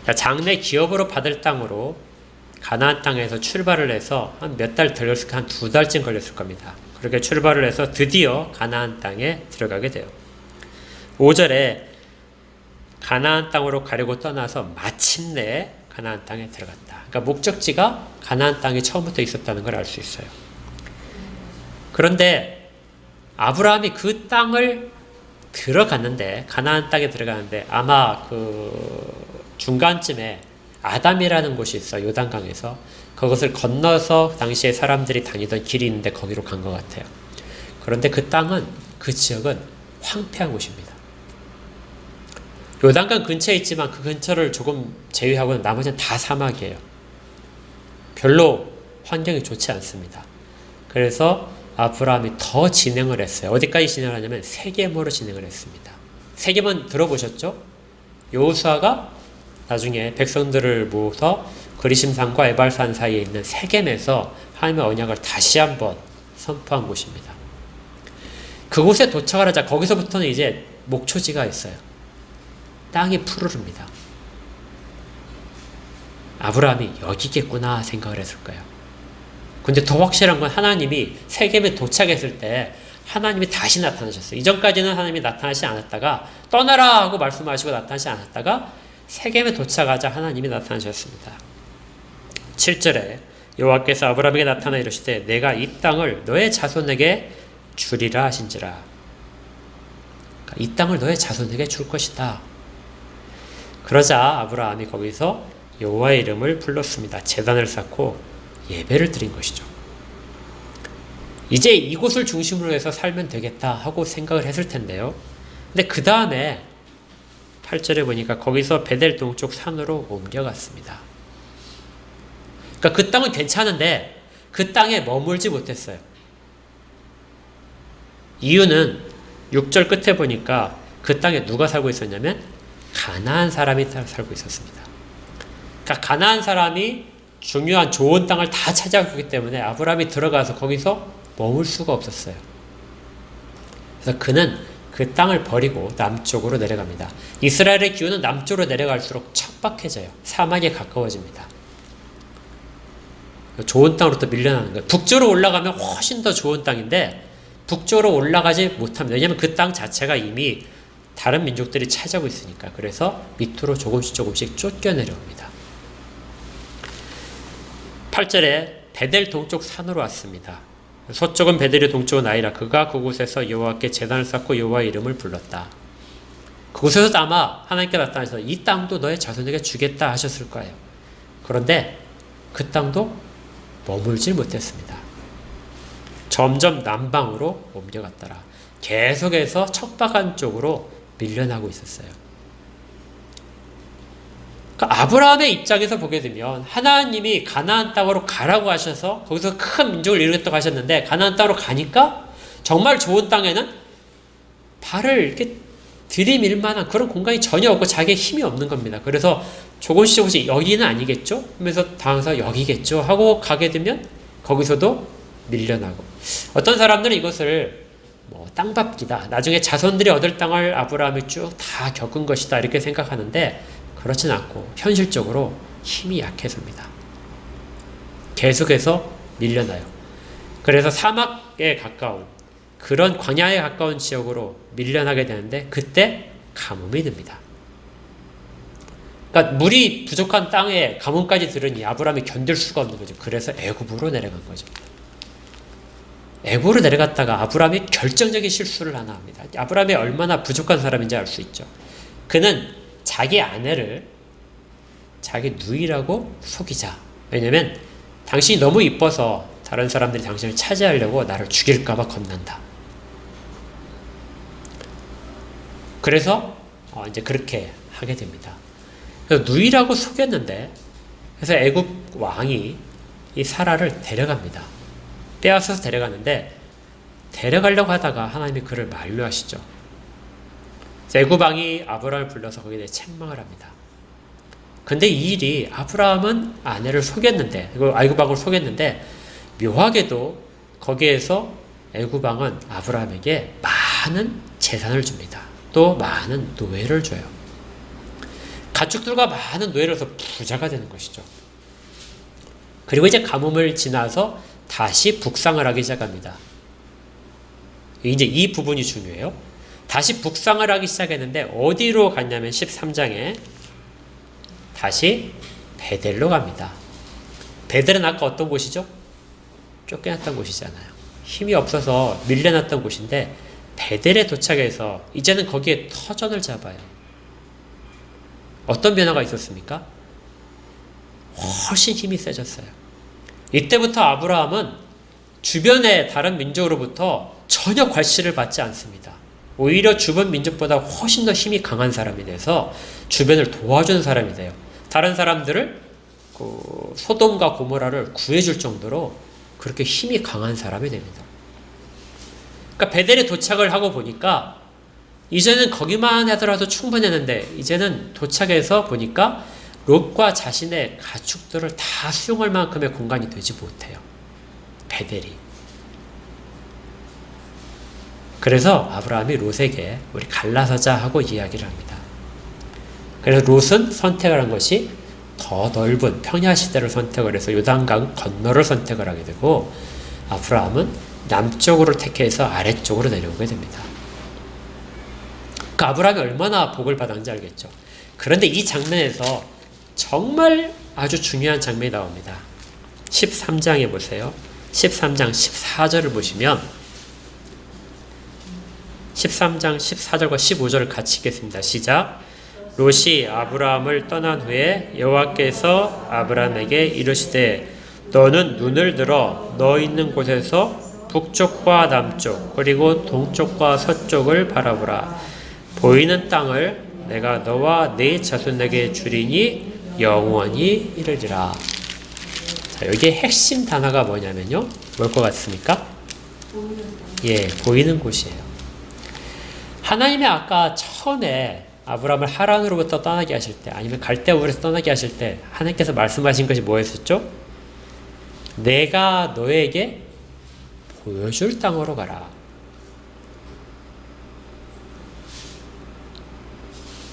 S1: 자, 장래 기업으로 받을 땅으로 가나안 땅에서 출발을 해서 한 몇 달 걸렸을 한 2달쯤 걸렸을 겁니다. 그렇게 출발을 해서 드디어 가나안 땅에 들어가게 돼요. 5절에 가나안 땅으로 가려고 떠나서 마침내 가나안 땅에 들어갔다. 그러니까 목적지가 가나안 땅에 처음부터 있었다는 걸 알 수 있어요. 그런데 아브라함이 그 땅을 들어갔는데, 가나안 땅에 들어가는데 아마 그 중간쯤에 아담이라는 곳이 있어, 요단강에서. 그것을 건너서 당시에 사람들이 다니던 길이 있는데 거기로 간 것 같아요. 그런데 그 땅은, 그 지역은 황폐한 곳입니다. 요단강 근처에 있지만 그 근처를 조금 제외하고는 나머지는 다 사막이에요. 별로 환경이 좋지 않습니다. 그래서 아브라함이 더 진행을 했어요. 어디까지 진행을 하냐면 세겜으로 진행을 했습니다. 세겜은 들어보셨죠? 여호수아가 나중에 백성들을 모아서 그리심산과 에발산 사이에 있는 세겜에서 하나님의 언약을 다시 한번 선포한 곳입니다. 그곳에 도착을 하자 거기서부터는 이제 목초지가 있어요. 땅이 푸르릅니다. 아브라함이 여기겠구나 생각을 했을 거예요. 근데 더 확실한 건 하나님이 세겜에 도착했을 때 하나님이 다시 나타나셨어요. 이전까지는 하나님이 나타나지 않았다가 떠나라 하고 말씀하시고 나타나지 않았다가 세겜에 도착하자 하나님이 나타나셨습니다. 7절에 여호와께서 아브라함에게 나타나 이르시되 내가 이 땅을 너의 자손에게 주리라 하신지라. 그러니까 이 땅을 너의 자손에게 줄 것이다. 그러자 아브라함이 거기서 여호와의 이름을 불렀습니다. 제단을 쌓고 예배를 드린 것이죠. 이제 이곳을 중심으로 해서 살면 되겠다 하고 생각을 했을 텐데요. 근데 그 다음에 8절에 보니까 거기서 베델 동쪽 산으로 옮겨갔습니다. 그러니까 그 땅은 괜찮은데 그 땅에 머물지 못했어요. 이유는 6절 끝에 보니까 그 땅에 누가 살고 있었냐면 가나안 사람이 살고 있었습니다. 그러니까 가나안 사람이 중요한 좋은 땅을 다 차지하기 때문에 아브라함이 들어가서 거기서 머물 수가 없었어요. 그래서 그는 그 땅을 버리고 남쪽으로 내려갑니다. 이스라엘의 기후는 남쪽으로 내려갈수록 척박해져요. 사막에 가까워집니다. 좋은 땅으로 또 밀려나는 거예요. 북쪽으로 올라가면 훨씬 더 좋은 땅인데 북쪽으로 올라가지 못합니다. 왜냐하면 그 땅 자체가 이미 다른 민족들이 차지하고 있으니까. 그래서 밑으로 조금씩 쫓겨 내려옵니다. 8절에 베델 동쪽 산으로 왔습니다. 서쪽은 베델이 동쪽은 아이라. 그가 그곳에서 여호와께 제단을 쌓고 여호와의 이름을 불렀다. 그곳에서도 아마 하나님께 나타나셔서 이 땅도 너의 자손에게 주겠다 하셨을 거예요. 그런데 그 땅도 머물질 못했습니다. 점점 남방으로 옮겨갔더라. 계속해서 척박한 쪽으로 밀려나고 있었어요. 그러니까 아브라함의 입장에서 보게 되면 하나님이 가나안 땅으로 가라고 하셔서 거기서 큰 민족을 이루겠다고 하셨는데 가나안 땅으로 가니까 정말 좋은 땅에는 발을 이렇게 들이밀 만한 그런 공간이 전혀 없고 자기의 힘이 없는 겁니다. 그래서 조금씩 여기는 아니겠죠? 하면서 당해서 여기겠죠? 하고 가게 되면 거기서도 밀려나고. 어떤 사람들은 이것을 땅밟기다. 나중에 자손들이 얻을 땅을 아브라함이 쭉 다 겪은 것이다. 이렇게 생각하는데 그렇진 않고 현실적으로 힘이 약해서입니다. 계속해서 밀려나요. 그래서 사막에 가까운 그런 광야에 가까운 지역으로 밀려나게 되는데 그때 가뭄이 듭니다. 그러니까 물이 부족한 땅에 가뭄까지 들으니 아브라함이 견딜 수가 없는 거죠. 그래서 애굽으로 내려간 거죠. 애굽으로 내려갔다가 아브라함이 결정적인 실수를 하나 합니다. 아브라함이 얼마나 부족한 사람인지 알 수 있죠. 그는 자기 아내를 자기 누이라고 속이자. 왜냐면 당신이 너무 이뻐서 다른 사람들이 당신을 차지하려고 나를 죽일까봐 겁난다. 그래서 이제 그렇게 하게 됩니다. 그래서 누이라고 속였는데 그래서 애굽 왕이 이 사라를 데려갑니다. 빼앗아서 데려가는데 데려가려고 하다가 하나님이 그를 만류하시죠. 애굽 왕이 아브라함을 불러서 거기에 대해 책망을 합니다. 근데 이 일이 아브라함은 아내를 속였는데 애굽 왕을 속였는데 묘하게도 거기에서 애굽 왕은 아브라함에게 많은 재산을 줍니다. 또 많은 노예를 줘요. 가축들과 많은 노예를 해서 부자가 되는 것이죠. 그리고 이제 가뭄을 지나서 다시 북상을 하기 시작합니다. 이제 이 부분이 중요해요. 다시 북상을 하기 시작했는데 어디로 갔냐면 13장에 다시 베델로 갑니다. 베델은 아까 어떤 곳이죠? 쫓겨났던 곳이잖아요. 힘이 없어서 밀려났던 곳인데 베델에 도착해서 이제는 거기에 터전을 잡아요. 어떤 변화가 있었습니까? 훨씬 힘이 세졌어요. 이때부터 아브라함은 주변의 다른 민족으로부터 전혀 괄시를 받지 않습니다. 오히려 주변 민족보다 훨씬 더 힘이 강한 사람이 돼서 주변을 도와주는 사람이 돼요. 다른 사람들을 소돔과 고모라를 구해줄 정도로 그렇게 힘이 강한 사람이 됩니다. 그러니까 베델에 도착을 하고 보니까 이제는 거기만 하더라도 충분했는데 이제는 도착해서 보니까 롯과 자신의 가축들을 다 수용할 만큼의 공간이 되지 못해요. 베델이. 그래서 아브라함이 롯에게 우리 갈라서자 하고 이야기를 합니다. 그래서 롯은 선택을 한 것이 더 넓은 평야시대를 선택을 해서 요단강 건너를 선택을 하게 되고 아브라함은 남쪽으로 택해서 아래쪽으로 내려오게 됩니다. 그 아브라함이 얼마나 복을 받았는지 알겠죠. 그런데 이 장면에서 정말 아주 중요한 장면이 나옵니다. 13장에 보세요. 13장 14절을 보시면 13장 14절과 15절을 같이 읽겠습니다. 시작. 롯이 아브라함을 떠난 후에 여호와께서 아브라함에게 이르시되 너는 눈을 들어 너 있는 곳에서 북쪽과 남쪽 그리고 동쪽과 서쪽을 바라보라. 보이는 땅을 내가 너와 네 자손에게 주리니 영원히 이르리라. 자, 여기에 핵심 단어가 뭐냐면요. 뭘 것 같습니까? 예, 보이는 곳이에요. 하나님이 아까 처음에 아브라함을 하란으로부터 떠나게 하실 때 아니면 갈대아우르에서 떠나게 하실 때 하나님께서 말씀하신 것이 뭐였었죠? 내가 너에게 보여줄 땅으로 가라.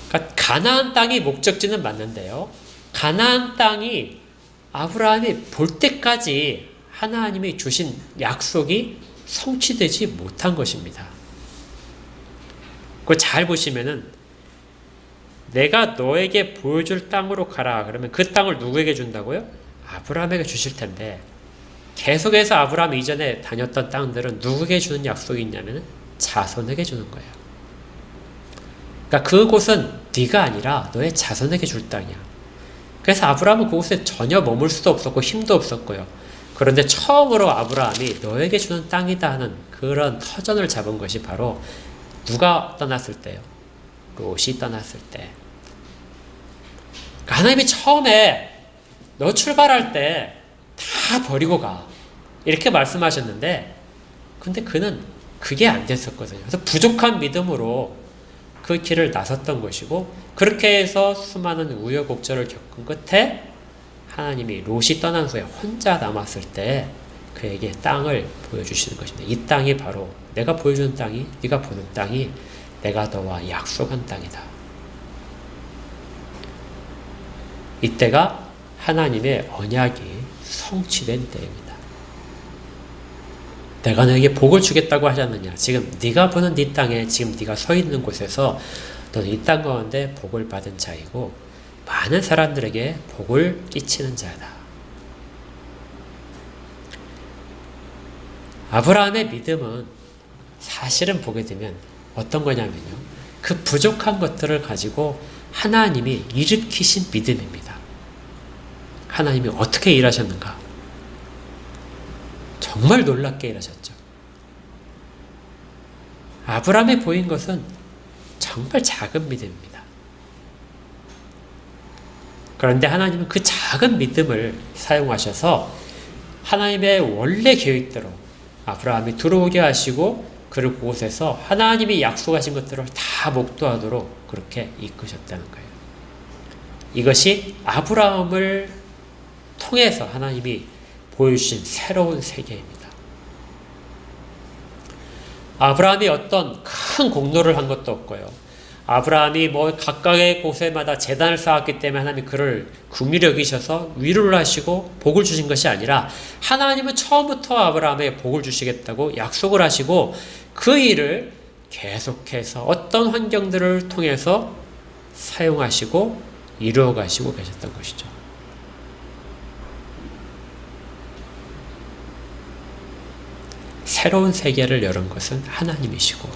S1: 그러니까 가나안 땅이 목적지는 맞는데요. 가나안 땅이 아브라함이 볼 때까지 하나님이 주신 약속이 성취되지 못한 것입니다. 그거 잘 보시면은 내가 너에게 보여줄 땅으로 가라. 그러면 그 땅을 누구에게 준다고요? 아브라함에게 주실 텐데 계속해서 아브라함이 이전에 다녔던 땅들은 누구에게 주는 약속이 있냐면 자손에게 주는 거예요. 그러니까 그곳은 네가 아니라 너의 자손에게 줄 땅이야. 그래서 아브라함은 그곳에 전혀 머물 수도 없었고 힘도 없었고요. 그런데 처음으로 아브라함이 너에게 주는 땅이다 하는 그런 터전을 잡은 것이 바로 누가 떠났을 때요? 롯이 떠났을 때. 그러니까 하나님이 처음에 너 출발할 때 다 버리고 가. 이렇게 말씀하셨는데 근데 그는 그게 안 됐었거든요. 그래서 부족한 믿음으로 그 길을 나섰던 것이고 그렇게 해서 수많은 우여곡절을 겪은 끝에 하나님이 롯이 떠난 후에 혼자 남았을 때 그에게 땅을 보여주시는 것입니다. 이 땅이 바로 내가 보여주는 땅이 네가 보는 땅이 내가 너와 약속한 땅이다. 이때가 하나님의 언약이 성취된 때입니다. 내가 너에게 복을 주겠다고 하지 않느냐. 지금 네가 보는 네 땅에 지금 네가 서 있는 곳에서 너는 이 땅 가운데 복을 받은 자이고 많은 사람들에게 복을 끼치는 자다. 아브라함의 믿음은 사실은 보게 되면 어떤 거냐면요. 그 부족한 것들을 가지고 하나님이 일으키신 믿음입니다. 하나님이 어떻게 일하셨는가? 정말 놀랍게 일하셨죠. 아브라함에 보인 것은 정말 작은 믿음입니다. 그런데 하나님은 그 작은 믿음을 사용하셔서 하나님의 원래 계획대로 아브라함이 들어오게 하시고 그를 그곳에서 하나님이 약속하신 것들을 다 목도하도록 그렇게 이끄셨다는 거예요. 이것이 아브라함을 통해서 하나님이 보여주신 새로운 세계입니다. 아브라함이 어떤 큰 공로를 한 것도 없고요. 아브라함이 뭐 각각의 곳에마다 제단을 쌓았기 때문에 하나님이 그를 긍휼히 여기셔서 위로를 하시고 복을 주신 것이 아니라 하나님은 처음부터 아브라함에게 복을 주시겠다고 약속을 하시고 그 일을 계속해서 어떤 환경들을 통해서 사용하시고 이루어 가시고 계셨던 것이죠. 새로운 세계를 열은 것은 하나님이시고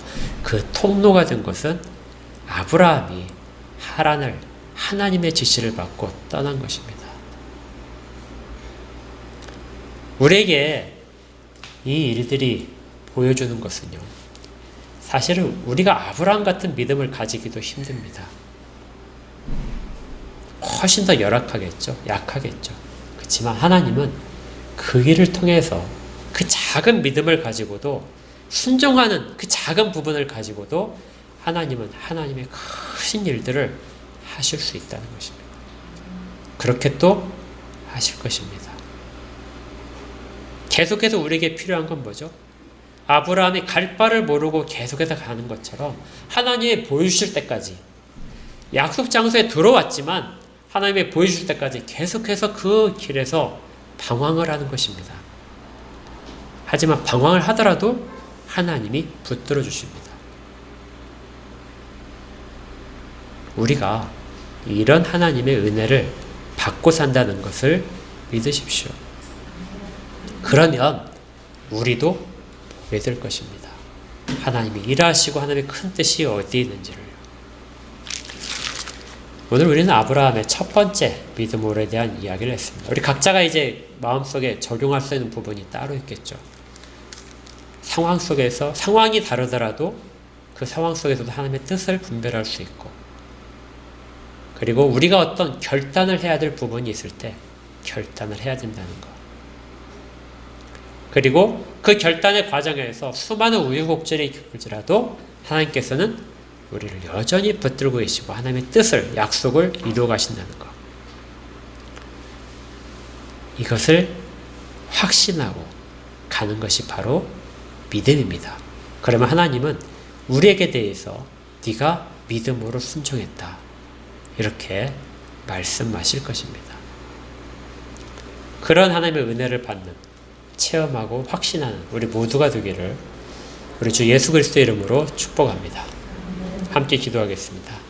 S1: 그 통로가 된 것은 아브라함이 하란을 하나님의 지시를 받고 떠난 것입니다. 우리에게 이 일들이 보여주는 것은요, 사실은 우리가 아브라함 같은 믿음을 가지기도 힘듭니다. 훨씬 더 열악하겠죠. 약하겠죠. 그렇지만 하나님은 그 일을 통해서 그 작은 믿음을 가지고도 순종하는 그 작은 부분을 가지고도 하나님은 하나님의 큰 일들을 하실 수 있다는 것입니다. 그렇게 또 하실 것입니다. 계속해서 우리에게 필요한 건 뭐죠? 아브라함이 갈 바를 모르고 계속해서 가는 것처럼 하나님이 보여주실 때까지 약속 장소에 들어왔지만 하나님이 보여주실 때까지 계속해서 그 길에서 방황을 하는 것입니다. 하지만 방황을 하더라도 하나님이 붙들어 주십니다. 우리가 이런 하나님의 은혜를 받고 산다는 것을 믿으십시오. 그러면 우리도 보게 될 것입니다. 하나님이 일하시고 하나님의 큰 뜻이 어디에 있는지를. 오늘 우리는 아브라함의 첫 번째 믿음으로에 대한 이야기를 했습니다. 우리 각자가 이제 마음속에 적용할 수 있는 부분이 따로 있겠죠. 상황 속에서 상황이 다르더라도 그 상황 속에서도 하나님의 뜻을 분별할 수 있고, 그리고 우리가 어떤 결단을 해야 될 부분이 있을 때 결단을 해야 된다는 것. 그리고 그 결단의 과정에서 수많은 우여곡절이 겪을지라도 하나님께서는 우리를 여전히 붙들고 계시고 하나님의 뜻을, 약속을 이루어 가신다는 것. 이것을 확신하고 가는 것이 바로 믿음입니다. 그러면 하나님은 우리에게 대해서 네가 믿음으로 순종했다, 이렇게 말씀하실 것입니다. 그런 하나님의 은혜를 받는, 체험하고 확신하는 우리 모두가 되기를 우리 주 예수 그리스도의 이름으로 축복합니다. 함께 기도하겠습니다.